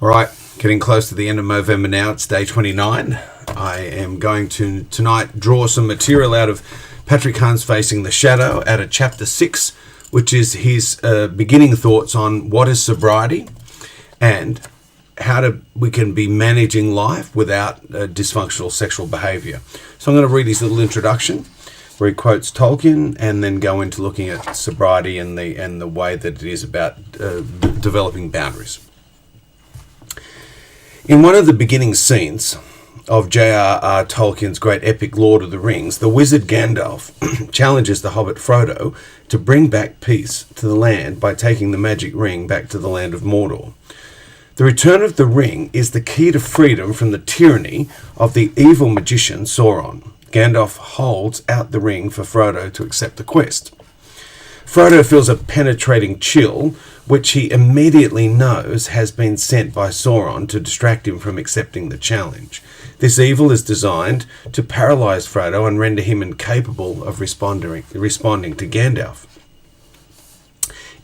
All right, getting close to the end of Movember now. It's day 29. I am going to tonight draw some material out of Patrick Carnes' Facing the Shadow out of chapter 6, which is his beginning thoughts on what is sobriety and how we can be managing life without dysfunctional sexual behaviour. So I'm going to read his little introduction where he quotes Tolkien and then go into looking at sobriety and the way that it is about developing boundaries. In one of the beginning scenes of J.R.R. Tolkien's great epic Lord of the Rings, the wizard Gandalf challenges the hobbit Frodo to bring back peace to the land by taking the magic ring back to the land of Mordor. The return of the ring is the key to freedom from the tyranny of the evil magician Sauron. Gandalf holds out the ring for Frodo to accept the quest. Frodo feels a penetrating chill, which he immediately knows has been sent by Sauron to distract him from accepting the challenge. This evil is designed to paralyze Frodo and render him incapable of responding to Gandalf.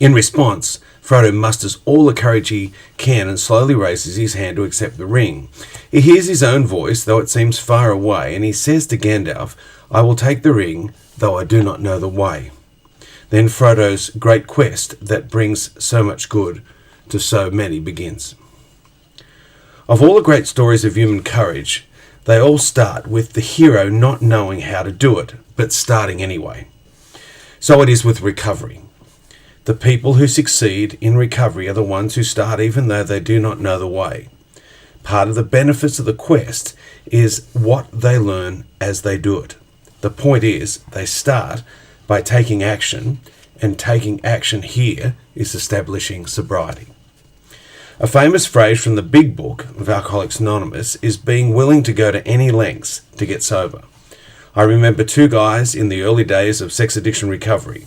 In response, Frodo musters all the courage he can and slowly raises his hand to accept the ring. He hears his own voice, though it seems far away, and he says to Gandalf, "I will take the ring, though I do not know the way." Then Frodo's great quest that brings so much good to so many begins. Of all the great stories of human courage, they all start with the hero not knowing how to do it, but starting anyway. So it is with recovery. The people who succeed in recovery are the ones who start even though they do not know the way. Part of the benefits of the quest is what they learn as they do it. The point is, they start by taking action, and taking action here is establishing sobriety. A famous phrase from the big book of Alcoholics Anonymous is being willing to go to any lengths to get sober. I remember two guys in the early days of sex addiction recovery.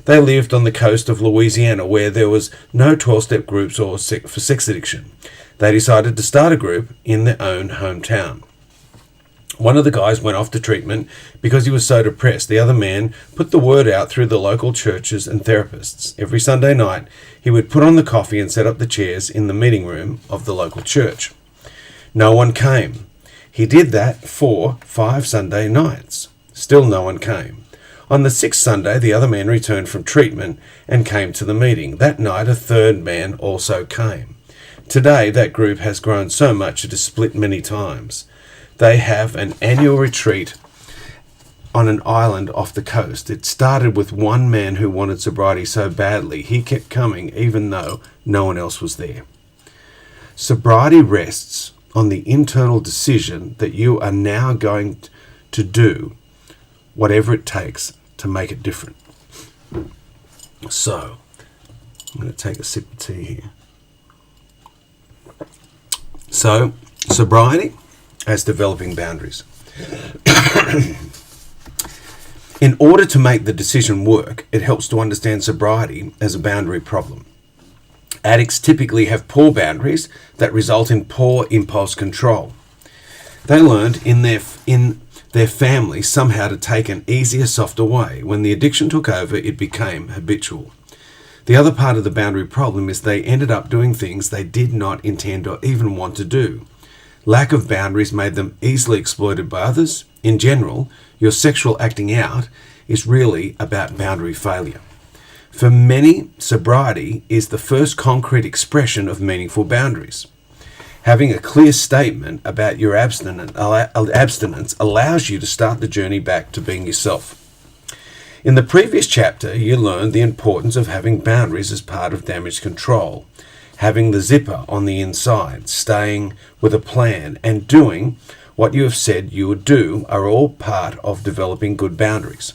They lived on the coast of Louisiana where there was no 12-step groups for sex addiction. They decided to start a group in their own hometown. One of the guys went off to treatment because he was so depressed. The other man put the word out through the local churches and therapists. Every Sunday night, he would put on the coffee and set up the chairs in the meeting room of the local church. No one came. He did that for 5 Sunday nights. Still no one came. On the 6th Sunday, the other man returned from treatment and came to the meeting. That night, a third man also came. Today, that group has grown so much it is split many times. They have an annual retreat on an island off the coast. It started with one man who wanted sobriety so badly, he kept coming even though no one else was there. Sobriety rests on the internal decision that you are now going to do whatever it takes to make it different. So, I'm going to take a sip of tea here. So, sobriety as developing boundaries. In order to make the decision work, it helps to understand sobriety as a boundary problem. Addicts typically have poor boundaries that result in poor impulse control. They learned in their family somehow to take an easier, softer way. When the addiction took over, it became habitual. The other part of the boundary problem is they ended up doing things they did not intend or even want to do. Lack of boundaries made them easily exploited by others. In general, your sexual acting out is really about boundary failure. For many, sobriety is the first concrete expression of meaningful boundaries. Having a clear statement about your abstinence allows you to start the journey back to being yourself. In the previous chapter, you learned the importance of having boundaries as part of damage control. Having the zipper on the inside, staying with a plan, and doing what you have said you would do are all part of developing good boundaries.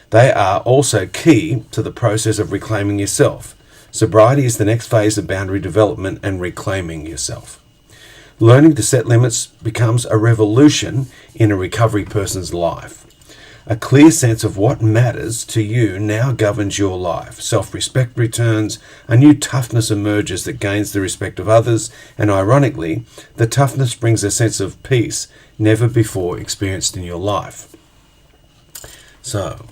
They are also key to the process of reclaiming yourself. Sobriety is the next phase of boundary development and reclaiming yourself. Learning to set limits becomes a revolution in a recovery person's life. A clear sense of what matters to you now governs your life. Self-respect returns, a new toughness emerges that gains the respect of others, and ironically, the toughness brings a sense of peace never before experienced in your life. So,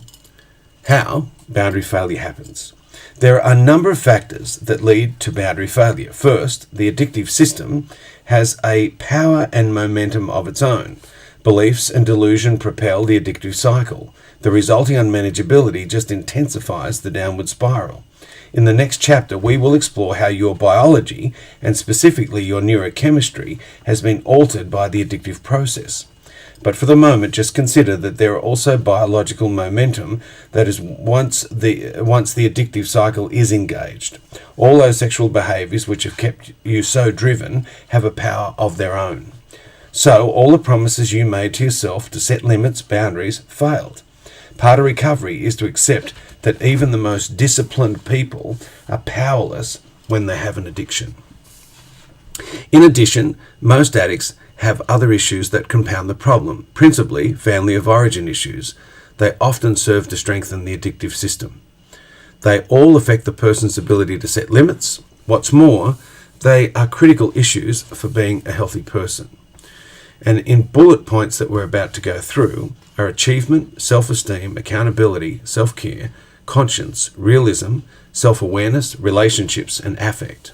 how boundary failure happens. There are a number of factors that lead to boundary failure. First, the addictive system has a power and momentum of its own. Beliefs and delusion propel the addictive cycle. The resulting unmanageability just intensifies the downward spiral. In the next chapter, we will explore how your biology, and specifically your neurochemistry, has been altered by the addictive process. But for the moment, just consider that there are also biological momentum that is once the addictive cycle is engaged. All those sexual behaviours which have kept you so driven have a power of their own. So all the promises you made to yourself to set limits, boundaries, failed. Part of recovery is to accept that even the most disciplined people are powerless when they have an addiction. In addition, most addicts have other issues that compound the problem, principally family of origin issues. They often serve to strengthen the addictive system. They all affect the person's ability to set limits. What's more, they are critical issues for being a healthy person. And in bullet points that we're about to go through are achievement, self-esteem, accountability, self-care, conscience, realism, self-awareness, relationships, and affect.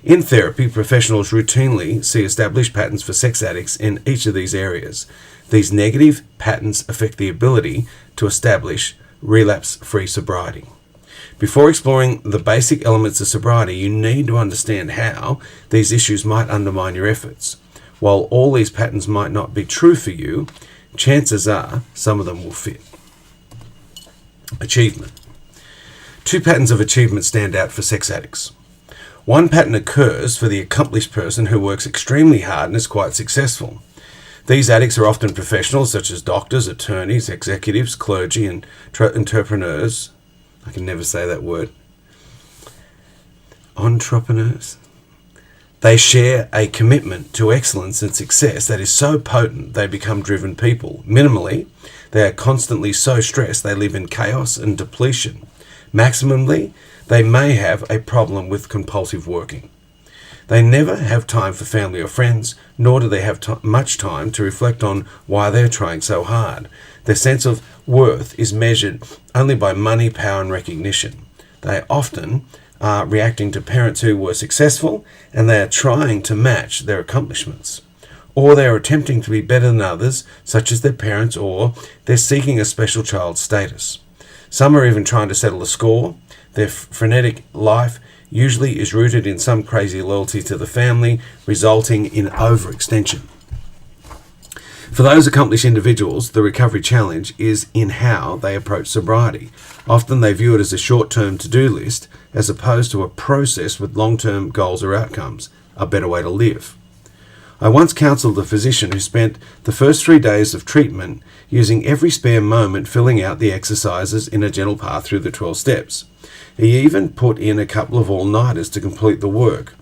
In therapy, professionals routinely see established patterns for sex addicts in each of these areas. These negative patterns affect the ability to establish relapse-free sobriety. Before exploring the basic elements of sobriety, you need to understand how these issues might undermine your efforts. While all these patterns might not be true for you, chances are some of them will fit. Achievement. Two patterns of achievement stand out for sex addicts. One pattern occurs for the accomplished person who works extremely hard and is quite successful. These addicts are often professionals such as doctors, attorneys, executives, clergy, and entrepreneurs. I can never say that word. Entrepreneurs. They share a commitment to excellence and success that is so potent they become driven people. Minimally, they are constantly so stressed they live in chaos and depletion. Maximally, they may have a problem with compulsive working. They never have time for family or friends, nor do they have much time to reflect on why they're trying so hard. Their sense of worth is measured only by money, power, and recognition. They often are reacting to parents who were successful, and they are trying to match their accomplishments. Or they are attempting to be better than others, such as their parents, or they're seeking a special child status. Some are even trying to settle a score. Their frenetic life usually is rooted in some crazy loyalty to the family, resulting in overextension. For those accomplished individuals, the recovery challenge is in how they approach sobriety. Often they view it as a short-term to-do list, as opposed to a process with long-term goals or outcomes, a better way to live. I once counselled a physician who spent the first 3 days of treatment using every spare moment filling out the exercises in a gentle path through the 12 steps. He even put in a couple of all-nighters to complete the work.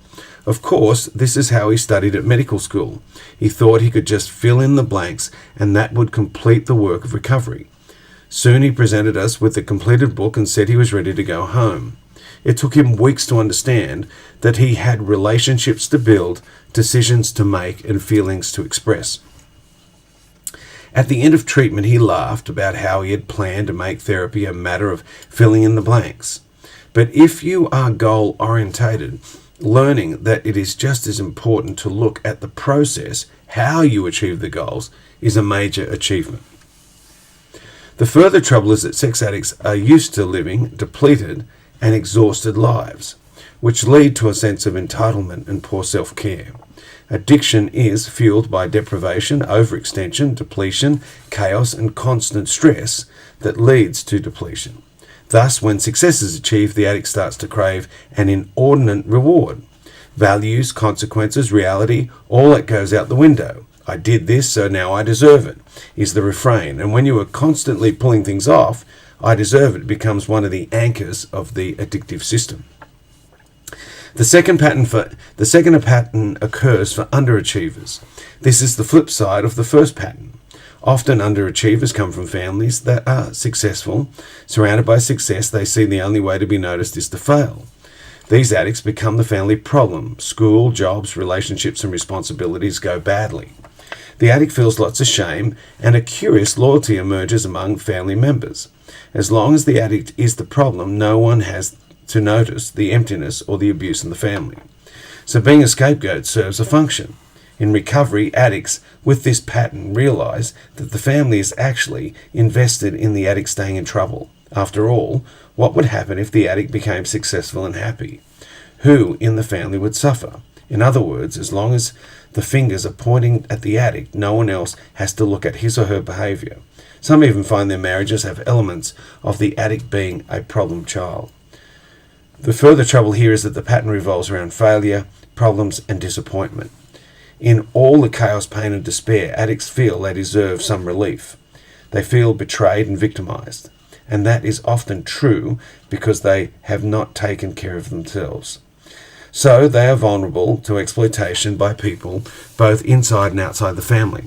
Of course, this is how he studied at medical school. He thought he could just fill in the blanks and that would complete the work of recovery. Soon he presented us with the completed book and said he was ready to go home. It took him weeks to understand that he had relationships to build, decisions to make, and feelings to express. At the end of treatment, he laughed about how he had planned to make therapy a matter of filling in the blanks. But if you are goal-orientated, learning that it is just as important to look at the process, how you achieve the goals, is a major achievement. The further trouble is that sex addicts are used to living depleted and exhausted lives, which lead to a sense of entitlement and poor self-care. Addiction is fueled by deprivation, overextension, depletion, chaos, and constant stress that leads to depletion. Thus, when success is achieved, the addict starts to crave an inordinate reward. Values, consequences, reality, all that goes out the window. I did this, so now I deserve it, is the refrain. And when you are constantly pulling things off, I deserve it becomes one of the anchors of the addictive system. The second pattern occurs for underachievers. This is the flip side of the first pattern. Often underachievers come from families that are successful. Surrounded by success, they see the only way to be noticed is to fail. These addicts become the family problem. School, jobs, relationships, and responsibilities go badly. The addict feels lots of shame, and a curious loyalty emerges among family members. As long as the addict is the problem, no one has to notice the emptiness or the abuse in the family. So being a scapegoat serves a function. In recovery, addicts with this pattern realize that the family is actually invested in the addict staying in trouble. After all, what would happen if the addict became successful and happy? Who in the family would suffer? In other words, as long as the fingers are pointing at the addict, no one else has to look at his or her behaviour. Some even find their marriages have elements of the addict being a problem child. The further trouble here is that the pattern revolves around failure, problems and disappointment. In all the chaos, pain and despair, addicts feel they deserve some relief. They feel betrayed and victimised. And that is often true because they have not taken care of themselves. So they are vulnerable to exploitation by people both inside and outside the family.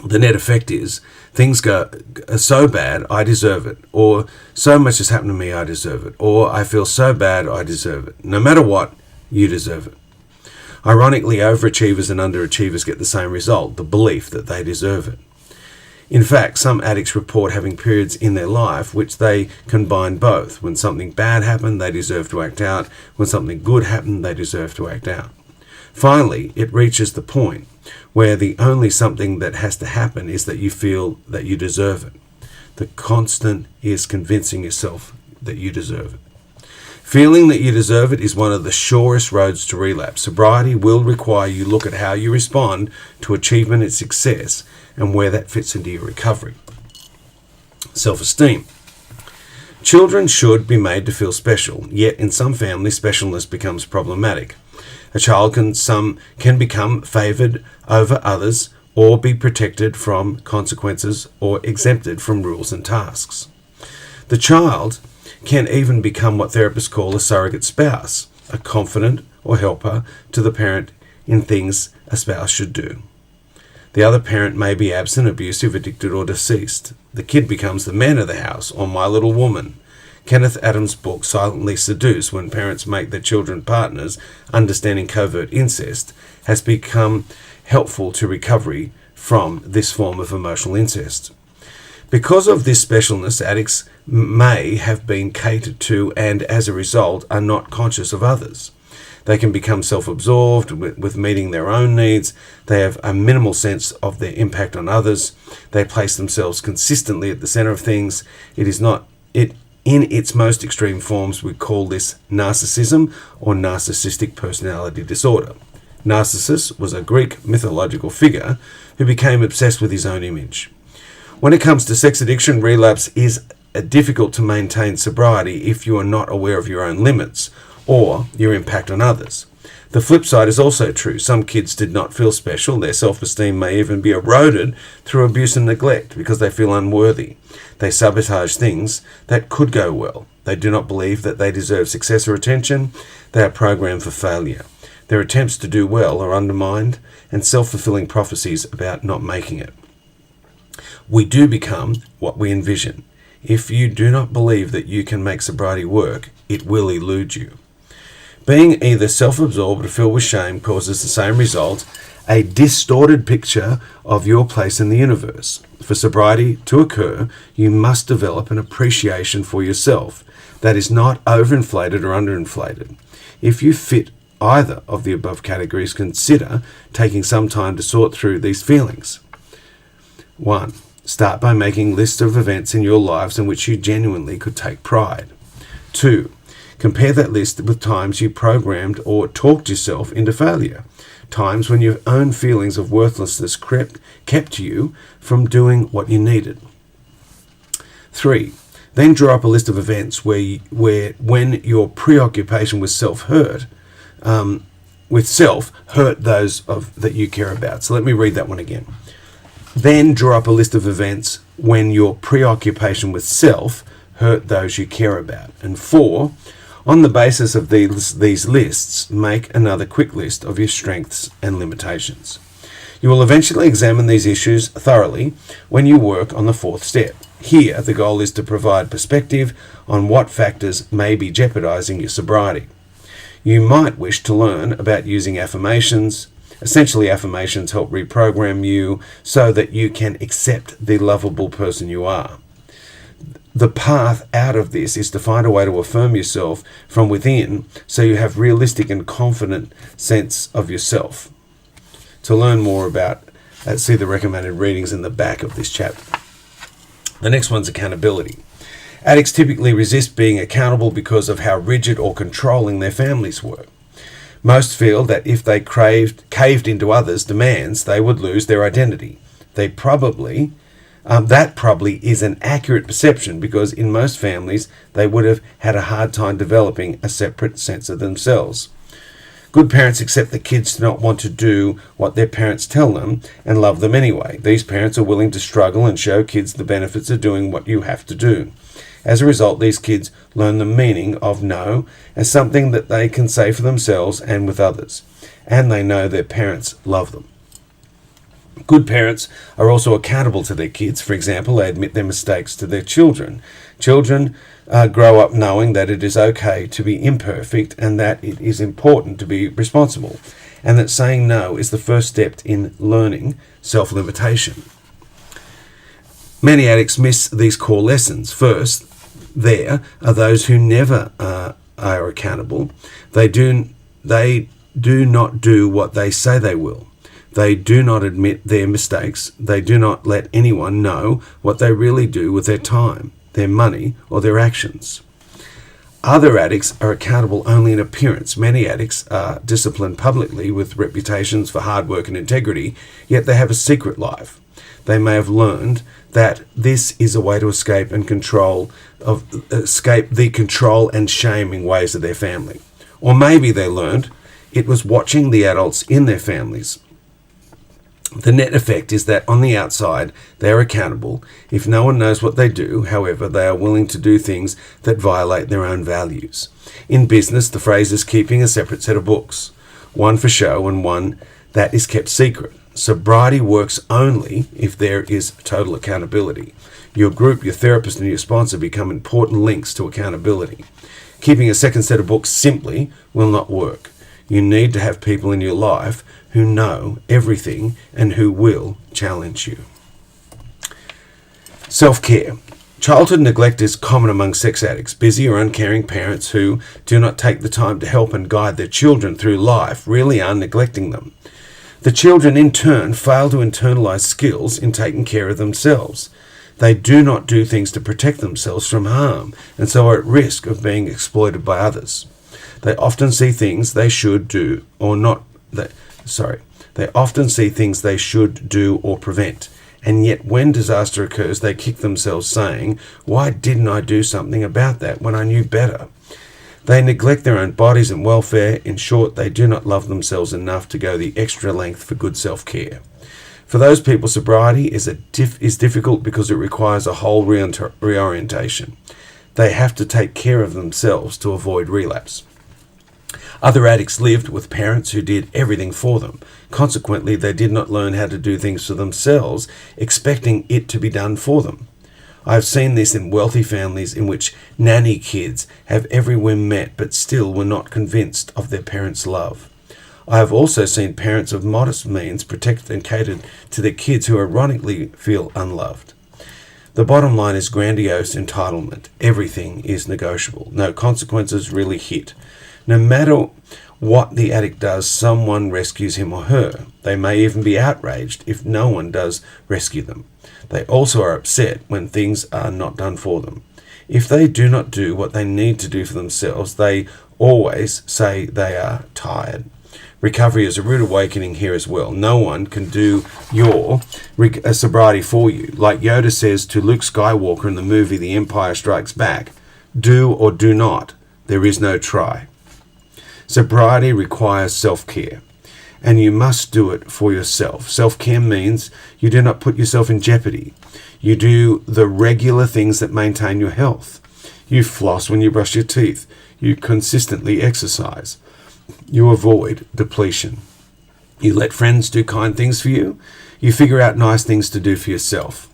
The net effect is things go so bad, I deserve it. Or so much has happened to me, I deserve it. Or I feel so bad, I deserve it. No matter what, you deserve it. Ironically, overachievers and underachievers get the same result, the belief that they deserve it. In fact, some addicts report having periods in their life which they combine both. When something bad happened, they deserve to act out. When something good happened, they deserve to act out. Finally, it reaches the point where the only something that has to happen is that you feel that you deserve it. The constant is convincing yourself that you deserve it. Feeling that you deserve it is one of the surest roads to relapse. Sobriety will require you look at how you respond to achievement and success and where that fits into your recovery. Self-esteem. Children should be made to feel special, yet in some families specialness becomes problematic. A child can become favoured over others or be protected from consequences or exempted from rules and tasks. The child can even become what therapists call a surrogate spouse, a confidant or helper to the parent in things a spouse should do. The other parent may be absent, abusive, addicted or deceased. The kid becomes the man of the house or My Little Woman. Kenneth Adams' book Silently Seduce, when parents make their children partners, understanding covert incest, has become helpful to recovery from this form of emotional incest. Because of this specialness, addicts may have been catered to and as a result are not conscious of others. They can become self-absorbed with meeting their own needs. They have a minimal sense of their impact on others. They place themselves consistently at the center of things. In its most extreme forms, we call this narcissism or narcissistic personality disorder. Narcissus was a Greek mythological figure who became obsessed with his own image. When it comes to sex addiction, relapse is difficult to maintain sobriety if you are not aware of your own limits or your impact on others. The flip side is also true. Some kids did not feel special. Their self-esteem may even be eroded through abuse and neglect because they feel unworthy. They sabotage things that could go well. They do not believe that they deserve success or attention. They are programmed for failure. Their attempts to do well are undermined and self-fulfilling prophecies about not making it. We do become what we envision. If you do not believe that you can make sobriety work, it will elude you. Being either self-absorbed or filled with shame causes the same result, a distorted picture of your place in the universe. For sobriety to occur, you must develop an appreciation for yourself that is not overinflated or underinflated. If you fit either of the above categories, consider taking some time to sort through these feelings. 1. Start by making lists of events in your lives in which you genuinely could take pride. 2. Compare that list with times you programmed or talked yourself into failure. Times when your own feelings of worthlessness kept you from doing what you needed. 3. Then draw up a list of events where when your preoccupation with self hurt those that you care about. So let me read that one again. Then draw up a list of events when your preoccupation with self hurt those you care about. And 4, on the basis of these lists, make another quick list of your strengths and limitations. You will eventually examine these issues thoroughly when you work on the 4th step. Here, the goal is to provide perspective on what factors may be jeopardizing your sobriety. You might wish to learn about using affirmations. Essentially, affirmations help reprogram you so that you can accept the lovable person you are. The path out of this is to find a way to affirm yourself from within so you have realistic and confident sense of yourself. To learn more about that, see the recommended readings in the back of this chapter. The next one's accountability. Addicts typically resist being accountable because of how rigid or controlling their families were. Most feel that if they caved into others' demands, they would lose their identity. That probably is an accurate perception, because in most families they would have had a hard time developing a separate sense of themselves. Good parents accept that kids do not want to do what their parents tell them and love them anyway. These parents are willing to struggle and show kids the benefits of doing what you have to do. As a result, these kids learn the meaning of no as something that they can say for themselves and with others, and they know their parents love them. Good parents are also accountable to their kids. For example, they admit their mistakes to their children. Children grow up knowing that it is okay to be imperfect and that it is important to be responsible, and that saying no is the first step in learning self-limitation. Many addicts miss these core lessons. First, there are those who never are accountable. They do not do what they say they will. They do not admit their mistakes. They do not let anyone know what they really do with their time, their money, or their actions. Other addicts are accountable only in appearance. Many addicts are disciplined publicly with reputations for hard work and integrity, yet they have a secret life. They may have learned that this is a way to escape the control and shaming ways of their family. Or maybe they learned it was watching the adults in their families. The net effect is that on the outside, they are accountable. If no one knows what they do, however, they are willing to do things that violate their own values. In business, the phrase is keeping a separate set of books, one for show and one that is kept secret. Sobriety works only if there is total accountability. Your group, your therapist, and your sponsor become important links to accountability. Keeping a second set of books simply will not work. You need to have people in your life who know everything and who will challenge you. Self-care. Childhood neglect is common among sex addicts. Busy or uncaring parents who do not take the time to help and guide their children through life really are neglecting them. The children in turn fail to internalize skills in taking care of themselves. They do not do things to protect themselves from harm and so are at risk of being exploited by others. They often see things they should do or prevent. And yet when disaster occurs, they kick themselves saying, "Why didn't I do something about that when I knew better?" They neglect their own bodies and welfare. In short, they do not love themselves enough to go the extra length for good self-care. For those people, sobriety is difficult because it requires a whole reorientation. They have to take care of themselves to avoid relapse. Other addicts lived with parents who did everything for them. Consequently, they did not learn how to do things for themselves, expecting it to be done for them. I have seen this in wealthy families in which nanny kids have every whim met but still were not convinced of their parents' love. I have also seen parents of modest means protected and catered to their kids who ironically feel unloved. The bottom line is grandiose entitlement. Everything is negotiable. No consequences really hit. No matter what the addict does, someone rescues him or her. They may even be outraged if no one does rescue them. They also are upset when things are not done for them. If they do not do what they need to do for themselves, they always say they are tired. Recovery is a rude awakening here as well. No one can do your sobriety for you. Like Yoda says to Luke Skywalker in the movie The Empire Strikes Back, "Do or do not. There is no try." Sobriety requires self-care, and you must do it for yourself. Self-care means you do not put yourself in jeopardy. You do the regular things that maintain your health. You floss when you brush your teeth. You consistently exercise. You avoid depletion. You let friends do kind things for you. You figure out nice things to do for yourself.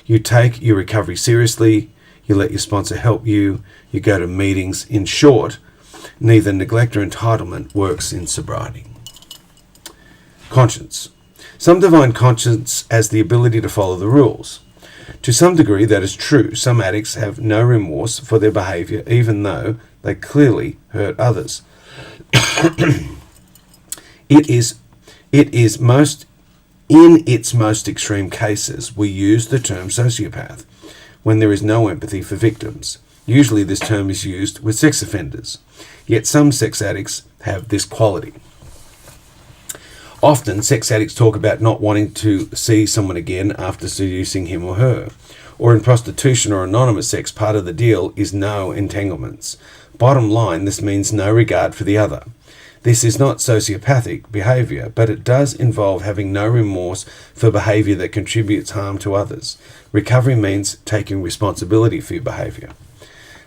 You take your recovery seriously. You let your sponsor help you. You go to meetings. In short, neither neglect or entitlement works in sobriety. Conscience. Some define conscience as the ability to follow the rules. To some degree, that is true. Some addicts have no remorse for their behaviour, even though they clearly hurt others. It is most, in its most extreme cases, we use the term sociopath when there is no empathy for victims. Usually this term is used with sex offenders, yet some sex addicts have this quality. Often, sex addicts talk about not wanting to see someone again after seducing him or her. Or in prostitution or anonymous sex, part of the deal is no entanglements. Bottom line, this means no regard for the other. This is not sociopathic behaviour, but it does involve having no remorse for behaviour that contributes harm to others. Recovery means taking responsibility for your behaviour.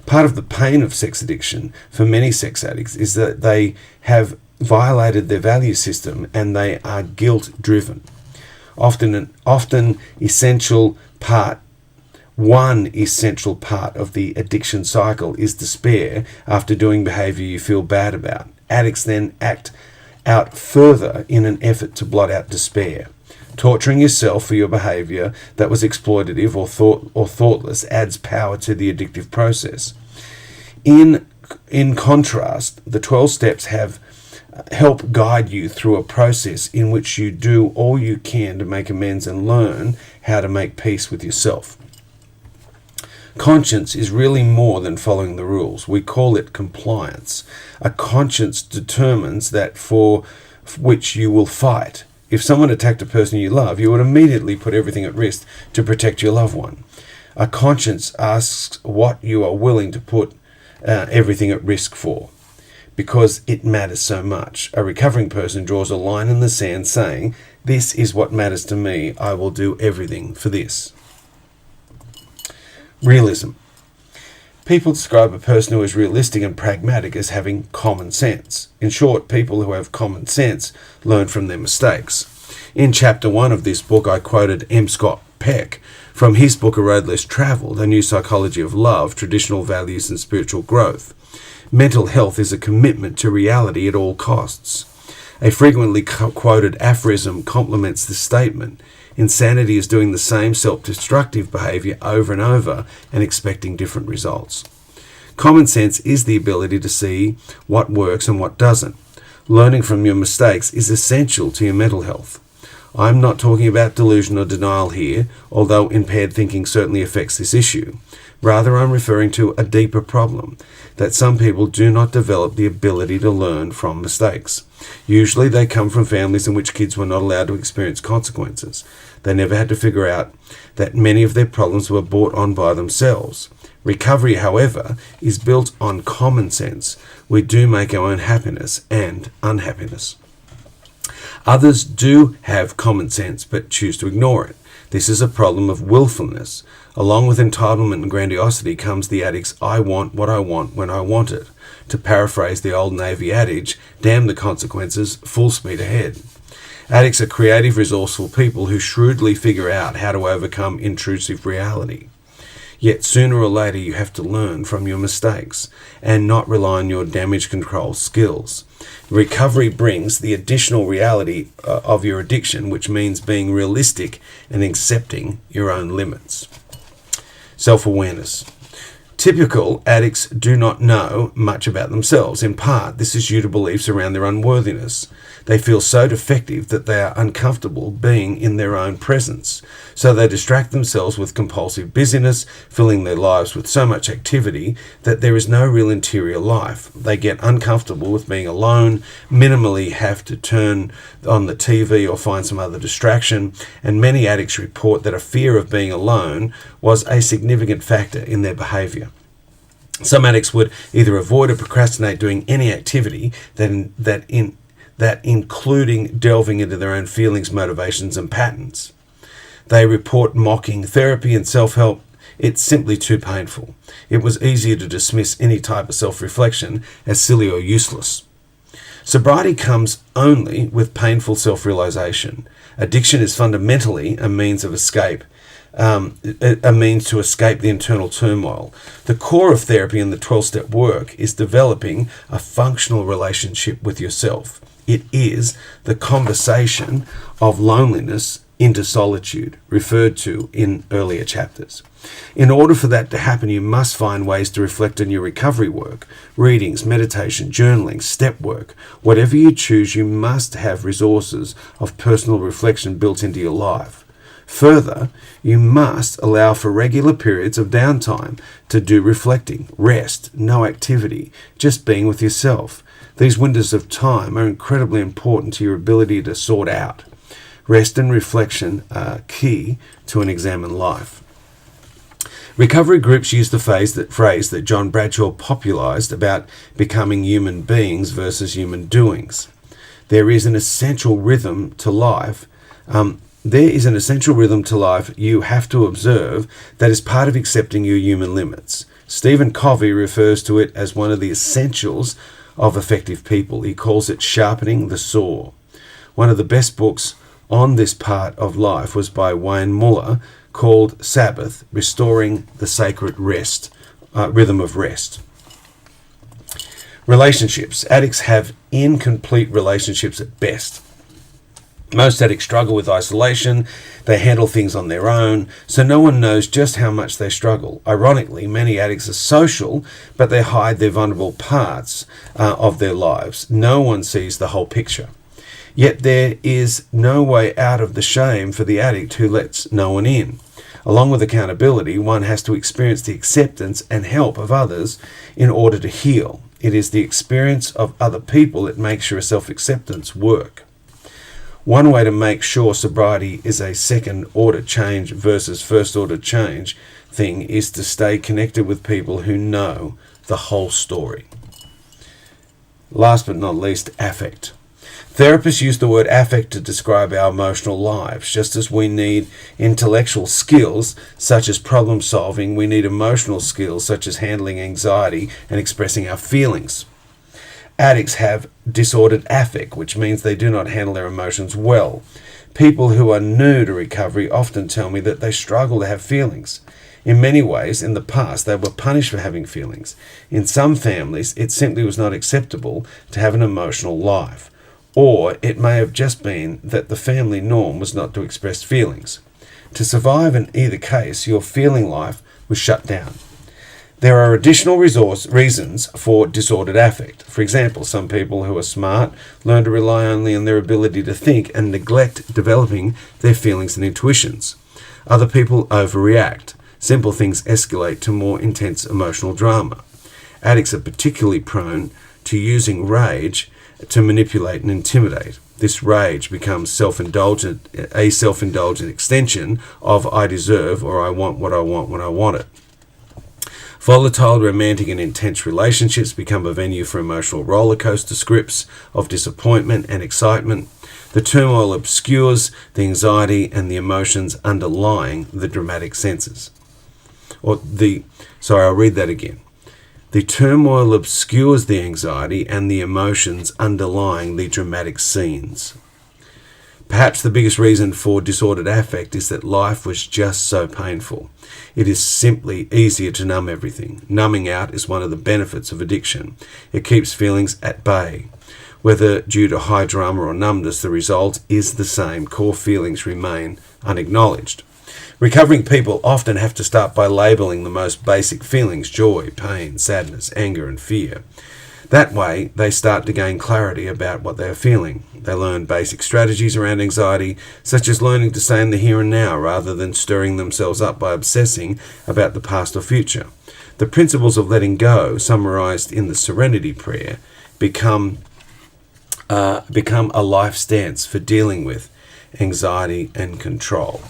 Part of the pain of sex addiction for many sex addicts is that they have violated their value system and they are guilt-driven. One essential part of the addiction cycle is despair after doing behaviour you feel bad about. Addicts then act out further in an effort to blot out despair. Torturing yourself for your behaviour that was exploitative or thoughtless adds power to the addictive process. In contrast, the 12 steps help guide you through a process in which you do all you can to make amends and learn how to make peace with yourself. Conscience is really more than following the rules. We call it compliance. A conscience determines that for which you will fight. If someone attacked a person you love, you would immediately put everything at risk to protect your loved one. A conscience asks what you are willing to put everything at risk for, because it matters so much. A recovering person draws a line in the sand saying, "This is what matters to me. I will do everything for this." Realism. People describe a person who is realistic and pragmatic as having common sense. In short, people who have common sense learn from their mistakes. In chapter 1 of this book, I quoted M. Scott Peck from his book A Road Less Travelled, A New Psychology of Love, Traditional Values and Spiritual Growth. Mental health is a commitment to reality at all costs. A frequently quoted aphorism complements this statement. Insanity is doing the same self-destructive behaviour over and over and expecting different results. Common sense is the ability to see what works and what doesn't. Learning from your mistakes is essential to your mental health. I'm not talking about delusion or denial here, although impaired thinking certainly affects this issue. Rather, I'm referring to a deeper problem, that some people do not develop the ability to learn from mistakes. Usually they come from families in which kids were not allowed to experience consequences. They never had to figure out that many of their problems were brought on by themselves. Recovery, however, is built on common sense. We do make our own happiness and unhappiness. Others do have common sense but choose to ignore it. This is a problem of willfulness. Along with entitlement and grandiosity comes the addict's "I want what I want when I want it." To paraphrase the old Navy adage, damn the consequences, full speed ahead. Addicts are creative, resourceful people who shrewdly figure out how to overcome intrusive reality. Yet sooner or later you have to learn from your mistakes and not rely on your damage control skills. Recovery brings the additional reality of your addiction, which means being realistic and accepting your own limits. Self-awareness. Typical addicts do not know much about themselves. In part, this is due to beliefs around their unworthiness. They feel so defective that they are uncomfortable being in their own presence. So they distract themselves with compulsive busyness, filling their lives with so much activity that there is no real interior life. They get uncomfortable with being alone, minimally have to turn on the TV or find some other distraction, and many addicts report that a fear of being alone was a significant factor in their behaviour. Some addicts would either avoid or procrastinate doing any activity that including delving into their own feelings, motivations and patterns. They report mocking therapy and self-help. It's simply too painful. It was easier to dismiss any type of self-reflection as silly or useless. Sobriety comes only with painful self-realization. Addiction is fundamentally a means of escape, a means to escape the internal turmoil. The core of therapy and the 12-step work is developing a functional relationship with yourself. It is the conversation of loneliness into solitude, referred to in earlier chapters. In order for that to happen, you must find ways to reflect on your recovery work, readings, meditation, journaling, step work. Whatever you choose, you must have resources of personal reflection built into your life. Further, you must allow for regular periods of downtime to do reflecting, rest, no activity, just being with yourself. These windows of time are incredibly important to your ability to sort out. Rest and reflection are key to an examined life. Recovery groups use the phrase that John Bradshaw popularized about becoming human beings versus human doings. There is an essential rhythm to life. You have to observe that is part of accepting your human limits. Stephen Covey refers to it as one of the essentials of effective people. He calls it sharpening the saw. One of the best books on this part of life was by Wayne Muller, called Sabbath, Restoring the Sacred Rhythm of Rest. Relationships. Addicts have incomplete relationships at best. Most addicts struggle with isolation. They handle things on their own, so no one knows just how much they struggle. Ironically, many addicts are social, but they hide their vulnerable parts of their lives. No one sees the whole picture. Yet there is no way out of the shame for the addict who lets no one in. Along with accountability, one has to experience the acceptance and help of others in order to heal. It is the experience of other people that makes your self-acceptance work. One way to make sure sobriety is a second-order change versus first-order change thing is to stay connected with people who know the whole story. Last but not least, affect. Therapists use the word affect to describe our emotional lives. Just as we need intellectual skills, such as problem solving, we need emotional skills, such as handling anxiety and expressing our feelings. Addicts have disordered affect, which means they do not handle their emotions well. People who are new to recovery often tell me that they struggle to have feelings. In many ways, in the past, they were punished for having feelings. In some families, it simply was not acceptable to have an emotional life. Or it may have just been that the family norm was not to express feelings. To survive in either case, your feeling life was shut down. There are additional reasons for disordered affect. For example, some people who are smart learn to rely only on their ability to think and neglect developing their feelings and intuitions. Other people overreact. Simple things escalate to more intense emotional drama. Addicts are particularly prone to using rage to manipulate and intimidate. This rage becomes a self-indulgent extension of I deserve or I want what I want when I want it. Volatile, romantic and intense relationships become a venue for emotional roller coaster scripts of disappointment and excitement. The turmoil obscures the anxiety and the emotions underlying the dramatic senses. I'll read that again. The turmoil obscures the anxiety and the emotions underlying the dramatic scenes. Perhaps the biggest reason for disordered affect is that life was just so painful. It is simply easier to numb everything. Numbing out is one of the benefits of addiction. It keeps feelings at bay. Whether due to high drama or numbness, the result is the same. Core feelings remain unacknowledged. Recovering people often have to start by labeling the most basic feelings: joy, pain, sadness, anger, and fear. That way, they start to gain clarity about what they are feeling. They learn basic strategies around anxiety, such as learning to stay in the here and now rather than stirring themselves up by obsessing about the past or future. The principles of letting go, summarized in the Serenity Prayer, become a life stance for dealing with anxiety and control.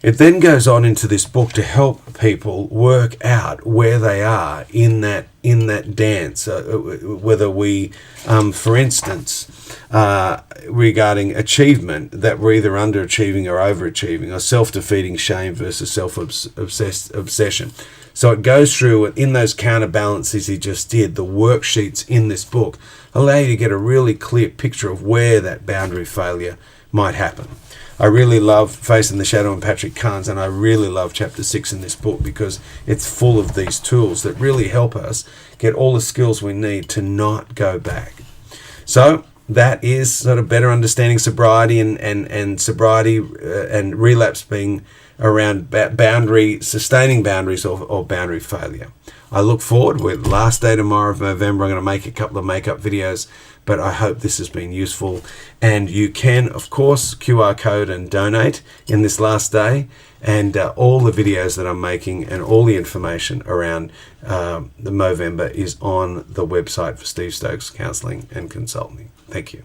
It then goes on into this book to help people work out where they are in that dance. Whether we, for instance, regarding achievement, that we're either underachieving or overachieving, or self-defeating shame versus self-obsession. So it goes through, in those counterbalances he just did, the worksheets in this book allow you to get a really clear picture of where that boundary failure might happen. I really love Facing the Shadow and Patrick Carnes, and I really love chapter 6 in this book because it's full of these tools that really help us get all the skills we need to not go back. So that is sort of better understanding sobriety and sobriety and relapse being around sustaining boundaries or boundary failure. I look forward. We're last day tomorrow of November. I'm going to make a couple of makeup videos, but I hope this has been useful. And you can, of course, QR code and donate in this last day. And all the videos that I'm making and all the information around the Movember is on the website for Steve Stokes Counselling and Consulting. Thank you.